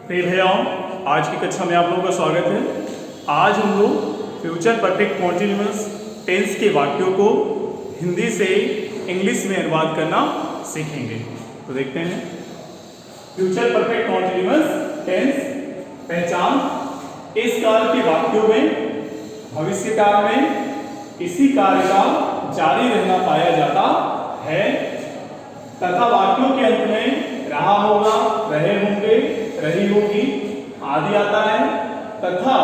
प्रिय भैयाओं, आज की कक्षा में आप लोगों का स्वागत है। आज हम लोग फ्यूचर परफेक्ट कॉन्टिन्यूअस टेंस के वाक्यों को हिंदी से इंग्लिश में अनुवाद करना सीखेंगे। तो देखते हैं फ्यूचर परफेक्ट कॉन्टिन्यूअस टेंस पहचान। इस काल के वाक्यों में भविष्य काल में किसी कार्य का जारी रहना पाया जाता है तथा वाक्यों के अंत में रहा होगा, रहे होंगे, रही होगी आदि आता है तथा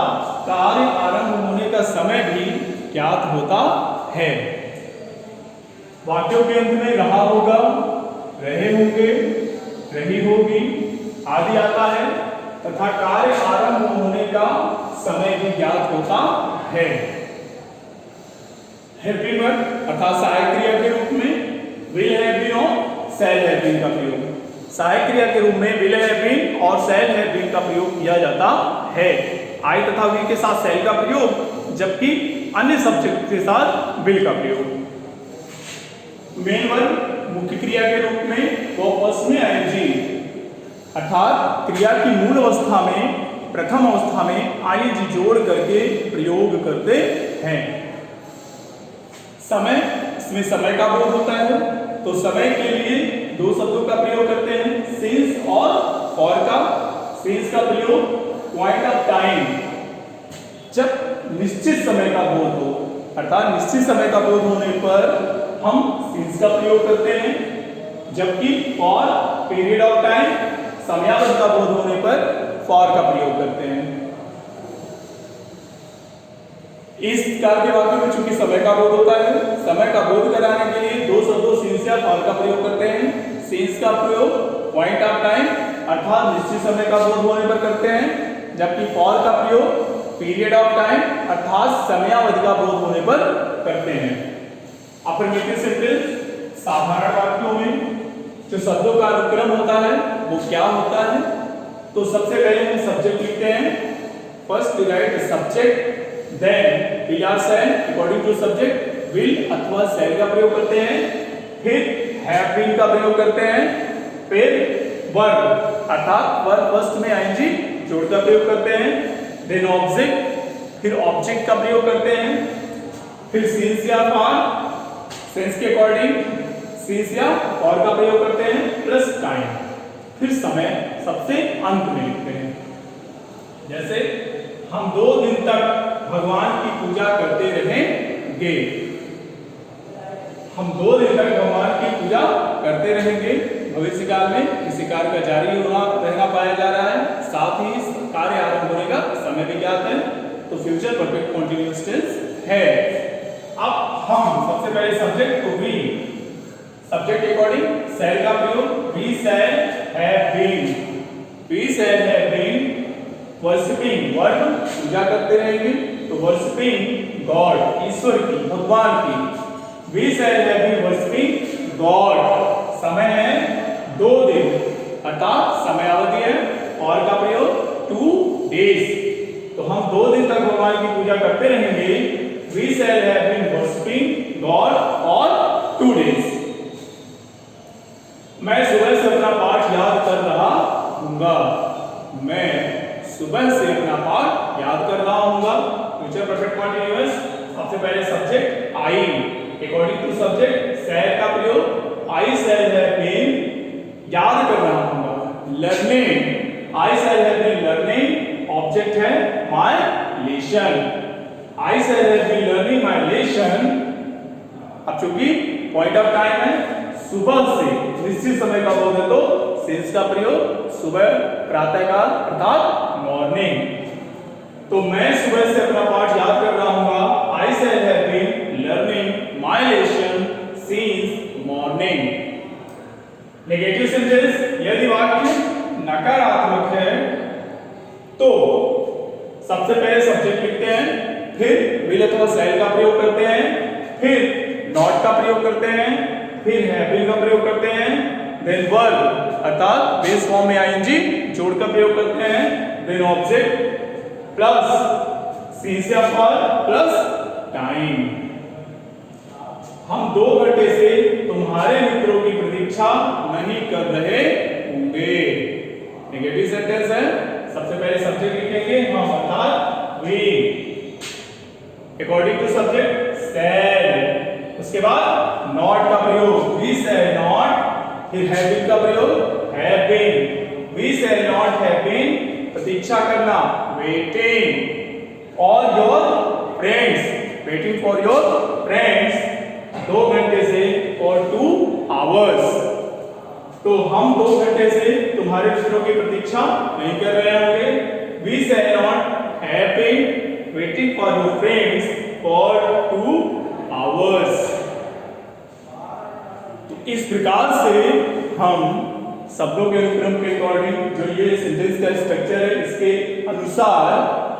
कार्य आरंभ होने का समय भी ज्ञात होता है। वाक्यों के अंत में रहा होगा, रहे होंगे, रही होगी आदि आता है तथा कार्य आरंभ होने का समय भी ज्ञात होता है। हेल्पिंग वर्ब अर्थात सहायक क्रिया के रूप में विल हैव बीन और शैल हैव बीन का प्रयोग, सहायक क्रिया के रूप में विल हैव बीन और शैल हैव बीन का प्रयोग किया जाता है। आई तथा विल के साथ शैल का प्रयोग, जबकि अन्य सब्जेक्ट के साथ विल का प्रयोग। मेन वर्ब मुख्य क्रिया के रूप में वो फर्स्ट में आईएनजी अर्थात क्रिया की मूल अवस्था में प्रथम अवस्था में आईएनजी जोड़ करके प्रयोग करते हैं। समय, इसमें समय का बोध होता है तो समय के लिए दो शब्दों का प्रयोग करते हैं, सिंस और फॉर का। सिंस का प्रयोग पॉइंट ऑफ टाइम, जब निश्चित समय का बोध हो अर्थात निश्चित समय का बोध होने पर हम सिंस का प्रयोग करते हैं, जबकि फॉर पीरियड ऑफ टाइम समयावधि का बोध होने पर फॉर का प्रयोग करते हैं। इस काल के वाक्य में चूंकि समय का बोध होता है, समय का बोध कराने के लिए दो शब्दों सिंस या फॉर का प्रयोग करते हैं। सिंस का प्रयोग पॉइंट ऑफ टाइम अर्थात निश्चित समय का बोध होने पर करते हैं, जबकि फॉर का प्रयोग पीरियड ऑफ टाइम अर्थात समयावधि का बोध होने पर करते हैं। अफर्मेटिव सेंटेंस साधारण वाक्यों में जो शब्दों का अनुक्रम होता है वो क्या होता है? तो सबसे पहले हम सब्जेक्ट लिखते हैं। First we write subject, then will or shall according to subject will अथवा shall का प्रयोग करते हैं, फिर have been का प्रयोग करते हैं, फिर वर्ब अर्थात वर्ब फर्स्ट में आईएनजी जोड़ का प्रयोग करते हैं, देन ऑब्जेक्ट, फिर ऑब्जेक्ट का प्रयोग करते हैं, फिर सिंस या फॉर, सेंस के अकॉर्डिंग सिंस या फॉर का प्रयोग करते हैं, प्लस टाइम, फिर समय सबसे अंत में लिखते हैं। जैसे हम 2 दिन तक भगवान की पूजा करते रहेंगे, हम 2 दिन तक भगवान की पूजा करते रहेंगे। भविष्य काल में किसी कार्य का जारी रहना पाया जा रहा है, साथ ही कार्य आरंभ होने का समय भी ज्ञात है, तो फ्यूचर परफेक्ट कॉन्टिन्यूअस टेंस है। अब हम सबसे पहले सब्जेक्ट को वी, सब्जेक्ट के अकॉर्डिंग शैल का प्रयोग, we shall have been, we shall have been worshipping, verb पूजा करते रहेंगे तो वर्शिपिंग गॉड, ईश्वर की, भगवान की। We shall have been worshipping God, समय है 2 दिन अर्थात समयावधि है, और का प्रयोग 2 डेज, तो हम 2 दिन तक भगवान की पूजा करते रहेंगे। We shall have been worshipping god for 2 days. मैं सुबह से अपना पाठ याद कर रहा हूँगा, मैं सुबह से अपना पाठ याद कर रहा हूँगा। फ्यूचर परफेक्ट कॉन्टिन्यूअस सबसे पहले subject I, according to subject shall का प्रयोग, आई शैल हैव बीन याद कर रहा हूँगा, learning, I shall have been learning object है my lesson, I shall have been learning my lesson. अब चूंकि पॉइंट ऑफ टाइम है, सुबह से निश्चित समय का बोध है तो सिंस का प्रयोग, सुबह प्रातःकाल अर्थात मॉर्निंग। तो मैं सुबह से अपना पाठ याद कर रहा हूँ, I shall have been learning my lesson since morning. Negative sentence, यदि वाक्य नकारात्मक है तो सबसे पहले सब्जेक्ट लिखते हैं, फिर विल अथवा शैल का प्रयोग करते हैं, फिर नॉट का प्रयोग करते हैं, फिर हैव बीन का प्रयोग करते हैं, देन वर्ब अर्थात बेस फॉर्म में आईएनजी जोड़ का प्रयोग करते हैं, देन ऑब्जेक्ट प्लस सिंस या फॉर प्लस टाइम। हम 2 घंटे से तुम्हारे मित्रों की प्रतीक्षा नहीं कर रहे होंगे। नेगेटिव सेंटेंस है, पहले सब्जेक्ट लिखेंगे हम, अर्थात we, according to subject shall. उसके बाद नॉट का प्रयोग, वी सेल नॉट, फिर हैव बीन का प्रयोग have been, we shall not have been, प्रतीक्षा करना वेटिंग, और your friends, waiting for your friends 2 घंटे से और 2 आवर्स। तो हम 2 घंटे से तुम्हारे मित्रों की प्रतीक्षा नहीं कर रहे होंगे। We shall not have been waiting for your friends for 2 hours. तो इस प्रकार से हम शब्दों के अनुक्रम के अकॉर्डिंग जो ये सेंटेंस का स्ट्रक्चर है, इसके अनुसार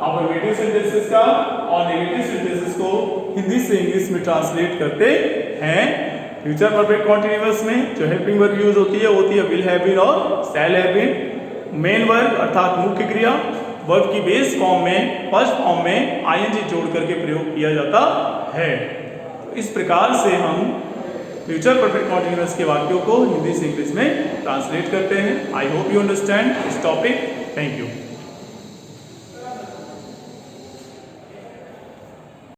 अफर्मेटिव सेंटेंसेस का और नेगेटिव सेंटेंसेस को हिंदी से इंग्लिश में ट्रांसलेट करते हैं। फ्यूचर परफेक्ट कॉन्टिन्यूअस में जो हेल्पिंग वर्ब यूज होती है विल हैव बीन और shall have been. Main verb अर्थात मुख्य क्रिया वर्ब की बेस फॉर्म में, फर्स्ट फॉर्म में आईएनजी जोड़ करके प्रयोग किया जाता है। तो इस प्रकार से हम फ्यूचर परफेक्ट कॉन्टिन्यूअस के वाक्यों को हिंदी से इंग्लिश में ट्रांसलेट करते हैं। I hope you understand this topic. Thank you.